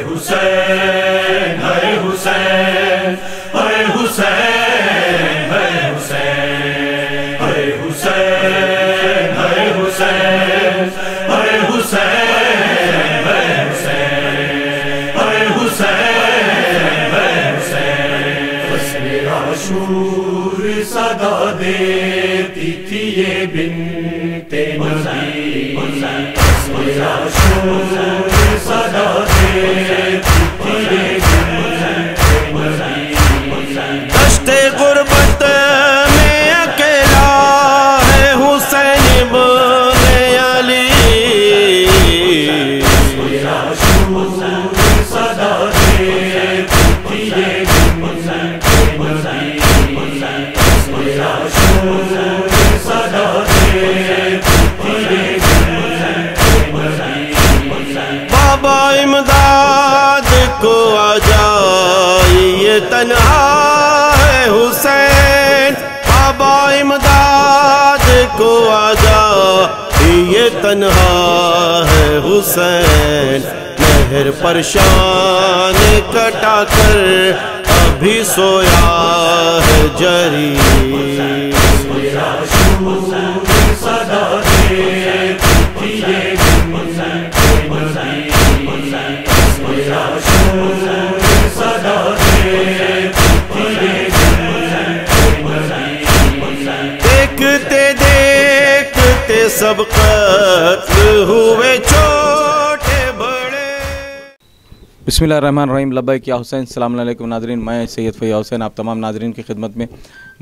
हुसैन है हुसैन है हुसैन है हुसैन है हुसैन है हुसैन है हुसैन है हुसैन है हुसैन है हुसैन। फस्ले आशूर सदा देती थी ये बिन्ते नबी, फस्ले आशूर सदा देती थी ये बिन्ते नबी। दश्ते गुर्बत में अकेला है हुसैन इब्न अली, फस्ले आशूर सदा देती थी ये बिन्ते नबी, फस्ले आशूर सदा देती थी ये बिन्ते नबी। बाबा इमदाद को आ जाइए तन्हा है हुसैन, बाबा इमदाद को आ जाइए तन्हा है हुसैन। नहर परशान कटा कर अभी सोया है जरी, फस्ले आशूर सदा देती थी ये बिन्ते नबी, फस्ले आशूर सदा देती थी ये बिन्ते नबी। देखते देखते सब कत्ल हुए छोटे बड़े। बिस्मिल्लाहिर्रहमानिर्रहीम। लब्बैक या हुसैन। अस्सलाम वालेकुम नाज़रीन, मैं सैयद फ़ैज़ हुसैन आप तमाम नाज़रीन की खिदमत में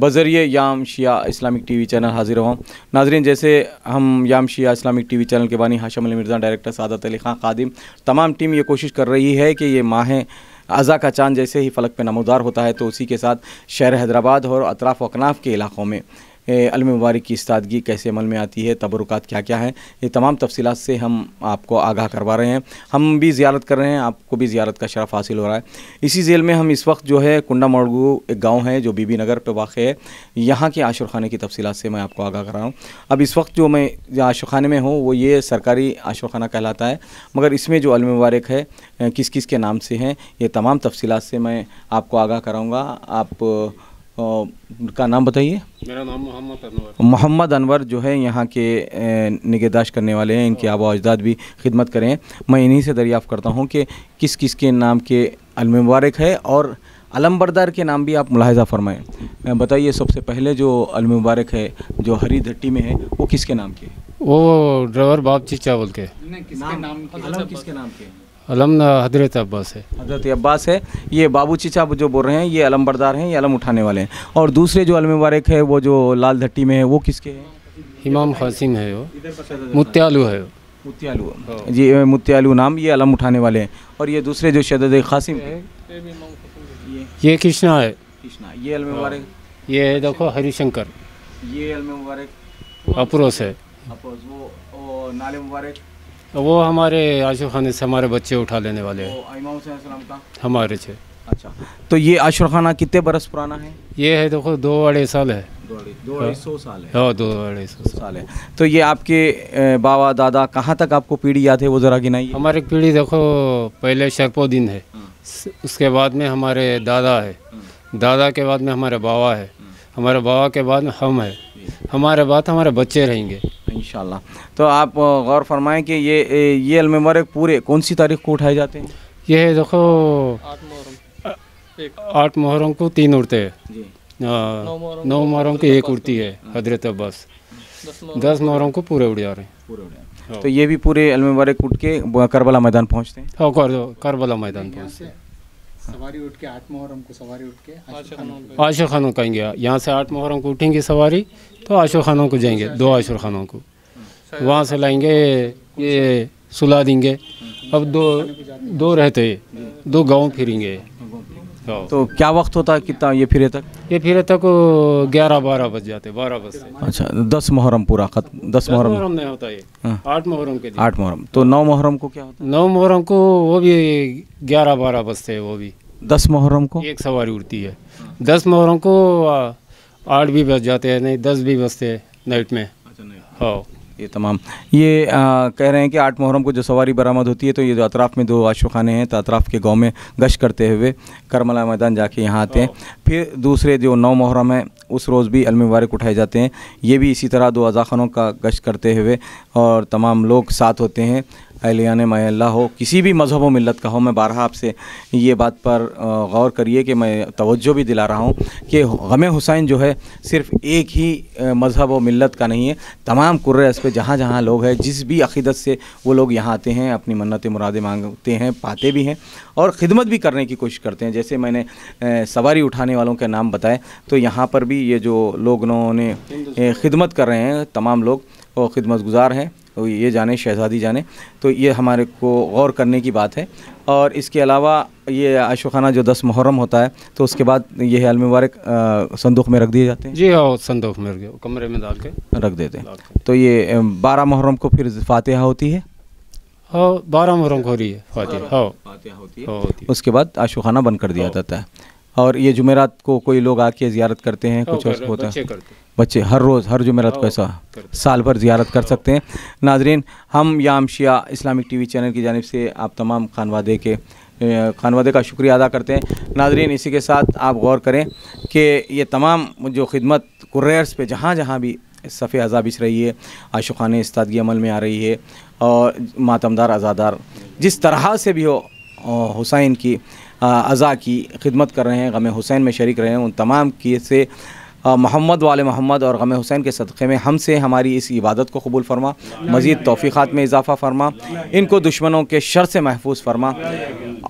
बज़रिए याम शिया इस्लामिक टीवी चैनल हाजिर हूँ। नाज़रीन, जैसे हम याम शिया इस्लामिक टीवी चैनल के बानी हाशिम अली मिर्ज़ा, डायरेक्टर सादत अली ख़ान ख़ादिम, तमाम टीम ये कोशिश कर रही है कि ये माह अज़ा का चाँद जैसे ही फ़लक पे नमूदार होता है तो उसी के साथ शहर हैदराबाद और अतराफ़ व अकनाफ़ के इलाक़ों में अलम मुबारक की इस्तादगी कैसे अमल में आती है, तबरुकात क्या क्या हैं, ये तमाम तफसीलात से हम आपको आगाह करवा रहे हैं। हम भी ज़ियारत कर रहे हैं, आपको भी ज़ियारत का शरफ़ हासिल हो रहा है। इसी झेल में हम इस वक्त जो है कुंडा मोड़गू एक गाँव है जो बीबी नगर पे वाक़ है, यहाँ के आशुर खाने की तफसीलात से मैं आपको आगाह कर रहा हूँ। अब इस वक्त जो मैं आशुर खाने में हूँ वो ये सरकारी आशुर खाना कहलाता है, मगर इसमें जो अलम मुबारक है किस किस के नाम से हैं ये तमाम तफसीलात से मैं आपको आगाह कराऊँगा। आप का नाम बताइए। मेरा नाम मोहम्मद अनवर। मोहम्मद अनवर जो है यहाँ के निगहदाश्त करने वाले हैं, इनके आबा अजदाद भी खिदमत करें। मैं इन्हीं से दरियाफ़्त करता हूँ कि किस किस के नाम के अलम मुबारक है और अलमबरदार के नाम भी आप मुलाहिज़ा फरमाएँ। बताइए, सबसे पहले जो अलम मुबारक है जो हरी धट्टी में है वो किसके नाम के? वो ड्राइवर बाप चीचा बोल के। अलम किसके नाम के? अलम हजरत अब्बास है। हजरत अब्बास है। ये बाबू चीचा जो बोल रहे हैं ये अलमबरदार हैं, ये अलम उठाने वाले हैं। और दूसरे जो अलम मुबारक है वो जो लाल धट्टी में है वो किसके हैं? इमाम कासिम है, वो मुत्यालू है। मुत्यालू जी, मुत्यालू नाम, ये अलम उठाने वाले हैं। और ये दूसरे जो शदद कासिम है ये कृष्णा है। कृष्णा, ये अलम मुबारक। ये है देखो हरिशंकर, ये अलम मुबारक अफरोज है। वो नाले मुबारक वो हमारे आशुर खाने से हमारे बच्चे उठा लेने वाले हैं, इमाम हुसैन सलाम का हमारे से। अच्छा, तो ये आशुर खाना कितने बरस पुराना है? ये है देखो 2-2.5 साल है। 2-250 साल है। हाँ, 2-250 साल है। तो ये आपके बाबा दादा कहाँ तक आपको पीढ़ी याद है वो ज़रा गिनाइए। हमारी पीढ़ी देखो पहले शरफुद्दीन है, उसके बाद में हमारे दादा है, दादा के बाद में हमारे बाबा है, हमारे बाबा के बाद में हम है, हमारे बाद हमारे बच्चे रहेंगे इंशाल्लाह। तो आप गौर फरमाएं कि ये अलम मुबारक पूरे कौन सी तारीख को उठाए जाते हैं? ये है देखो 8 मुहर्रम को 3 उड़ते हैं, 9 मुहर्रम को 1 उड़ती है हजरत अब्बास, 10 मुहर्रम को पूरे उड़ जा रहे हैं। तो ये भी पूरे अलम मुबारक उठ के करबला मैदान पहुँचते हैं। हाँ, करबला मैदान पहुँचते हैं। सवारी उठ के 8 मुहर्रम को सवारी उठ के आशुर खानों कहेंगे। यहाँ से 8 मुहर्रम को उठेंगे सवारी तो आशुर खानों को जाएंगे, 2 आशुर खानों को वहाँ से लाएंगे, ये सुला देंगे। अब दो रहते, 2 गाँव फिरेंगे। तो क्या वक्त होता है, कितना ये फिरे तक? ये फिरे तक 11-12 बज जाते, 12 बजते। अच्छा, 10 मुहर्रम पूरा 10 मुहर्रम नहीं होता ये, 8 मुहर्रम के दिन। 8 मुहर्रम। तो 9 मुहर्रम को क्या होता है? 9 मुहर्रम को वो भी 11-12 बजते हैं, वो भी 10 मुहर्रम को 1 सवारी उड़ती है। 10 मुहर्रम को 8 भी बज जाते हैं, नहीं 10 भी बजते हैं नाइट में। हाँ, ये तमाम ये कह रहे हैं कि 8 मुहर्रम को जो सवारी बरामद होती है तो ये जो अतराफ़ में 2 आशुखाने हैं तो अतराफ़ के गांव में गश्त करते हुए करबला मैदान जाके यहाँ आते हैं। फिर दूसरे जो 9 मुहर्रम है उस रोज़ भी अलम मुबारक उठाए जाते हैं। ये भी इसी तरह 2 अज़ाख़ानों का गश्त करते हुए और तमाम लोग साथ होते हैं। अहलियान महल्ला हो, किसी भी मज़हब व मिल्लत का हो, मैं बारहा आपसे ये बात पर गौर करिए कि मैं तवज्जो भी दिला रहा हूँ कि गम हुसैन जो है सिर्फ़ एक ही मज़हब व मिल्लत का नहीं है। तमाम कुर्रे पे जहाँ जहाँ लोग हैं, जिस भी अक़ीदत से वो लोग यहाँ आते हैं, अपनी मन्नतें मुरादें मांगते हैं, पाते भी हैं और ख़िदमत भी करने की कोशिश करते हैं। जैसे मैंने सवारी उठाने वालों के नाम बताए तो यहाँ पर भी ये जो लोग ने ख़िदमत कर रहे हैं, तमाम लोग वो ख़िदमत गुज़ार हैं, तो ये जाने शहज़ादी जाने, तो ये हमारे को गौर करने की बात है। और इसके अलावा ये आशुखाना जो 10 मुहर्रम होता है तो उसके बाद ये अलम मुबारक संदूक में रख दिए जाते हैं। जी हाँ, संदूक में कमरे में डाल के रख देते हैं। तो ये 12 मुहर्रम को फिर फातिहा होती है। हाँ, 12 मुहर्रम को हो रही है फातिहा होती है। उसके बाद आशुखाना बंद कर दिया जाता है। और ये जुमेरात को कोई लोग आके ज़ियारत करते हैं, कुछ होता है, बच्चे हर रोज़ हर जुमेरात को ऐसा साल भर ज़ियारत कर सकते हैं। नाज़रीन, हम याम शिया इस्लामिक टीवी चैनल की जानिब से आप तमाम खानवादे का शुक्रिया अदा करते हैं। नाज़रीन, इसी के साथ आप गौर करें कि ये तमाम जो खिदमत कुर्रियर्स पे जहाँ जहाँ भी सफ़े अज़ा बिछ रही है, आशुखाने इस्तादगी अमल में आ रही है और मातमदार अज़ादार जिस तरह से भी हो हुसैन की अज़ा की खिदमत कर रहे हैं, गम हुसैन में शरीक रहे हैं, उन तमाम की से मोहम्मद वाले मोहम्मद और गम हुसैन के सदक़े में हमसे हमारी इस इबादत को कबूल फरमा, मज़ीद तौफ़ीक़ात में इजाफ़ा फरमा, इनको दुश्मनों के शर से महफूज फरमा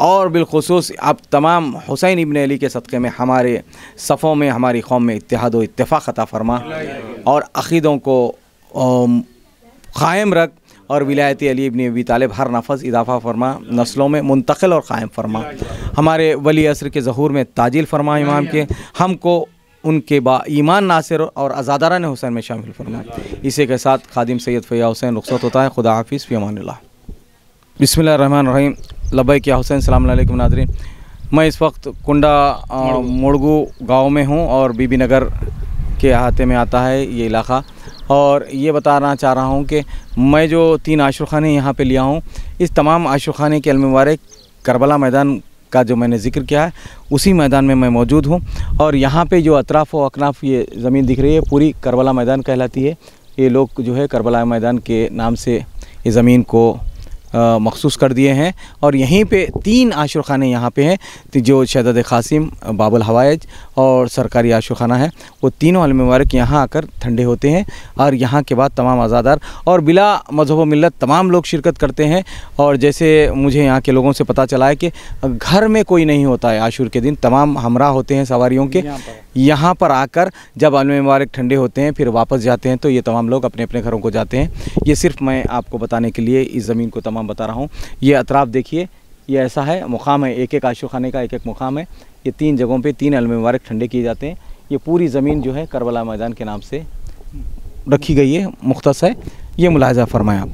और बिलख़ुसूस आप तमाम हुसैन इब्न अली के सदक़े में हमारे सफ़ों में, हमारी कौम में इत्तेहाद व इत्तेफ़ाक़ अता फरमा और अक़ीदों को क़ायम रख और विलायत अली इब्न अबी तालिब हर नफस इजाफ़ा फरमा, नस्लों में मुंतकिल और क़ायम फरमा, हमारे वली असर के ज़हूर में ताजिल फरमा, इमाम के हमको उनके बा ईमान नासिर और अज़ादारान हुसैन में शामिल फरमा। इसी के साथ खादिम सैयद फ़ैयाज़ हुसैन रुख़्सत होता है। खुदा हाफ़िज़, फ़ी अमानिल्लाह। बिस्मिल्लाहिर्रहमानिर्रहीम। लब्बैक या हुसैन। सलाम अलैकुम नाज़रीन, मैं इस वक्त कुंडा मुड़गू गाँव में हूँ और बीबी नगर के अहाते में आता है ये इलाक़ा। और ये बताना चाह रहा हूँ कि मैं जो 3 आशुखाने यहाँ पे लिया हूँ, इस तमाम आशुखाने के अलम मुबारक करबला मैदान का जो मैंने ज़िक्र किया है उसी मैदान में मैं मौजूद हूँ। और यहाँ पे जो अतराफ़ व अकनाफ़ ये ज़मीन दिख रही है पूरी करबला मैदान कहलाती है। ये लोग जो है करबला मैदान के नाम से ये ज़मीन को मखसूस कर दिए हैं। और यहीं पे 3 आशुखाने यहाँ पे हैं जो शहज़ाद क़ासिम, बाबुल हवाइज और सरकारी आशुखाना है। वो तीनों अलम मुबारक यहाँ आकर ठंडे होते हैं और यहाँ के बाद तमाम आज़ादार और बिला मज़हब व मिल्लत तमाम लोग शिरकत करते हैं। और जैसे मुझे यहाँ के लोगों से पता चला है कि घर में कोई नहीं होता है आशूर के दिन, तमाम हमरा होते हैं सवारियों के। यहाँ पर आकर जब अलम मुबारक ठंडे होते हैं फिर वापस जाते हैं तो ये तमाम लोग अपने अपने घरों को जाते हैं। ये सिर्फ मैं आपको बताने के लिए इस ज़मीन को तमाम बता रहा हूँ। ये अतराफ़ देखिए, ये ऐसा है, मुकाम है, एक एक आशुखाने का एक एक मुकाम है। ये 3 जगहों पे 3 अलम मुबारक ठंडे किए जाते हैं। ये पूरी ज़मीन जो है करबला मैदान के नाम से रखी गई है, मुख्तस है। ये मुलाहिज़ा फरमाएं आप।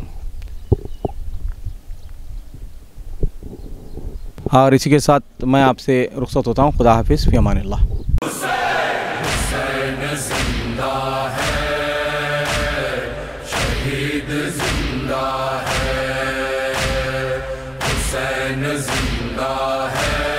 और इसी के साथ मैं आपसे रुख़्सत होता हूँ। खुदा हाफ़िज़, फ़ी अमानिल्लाह। जिंदा है,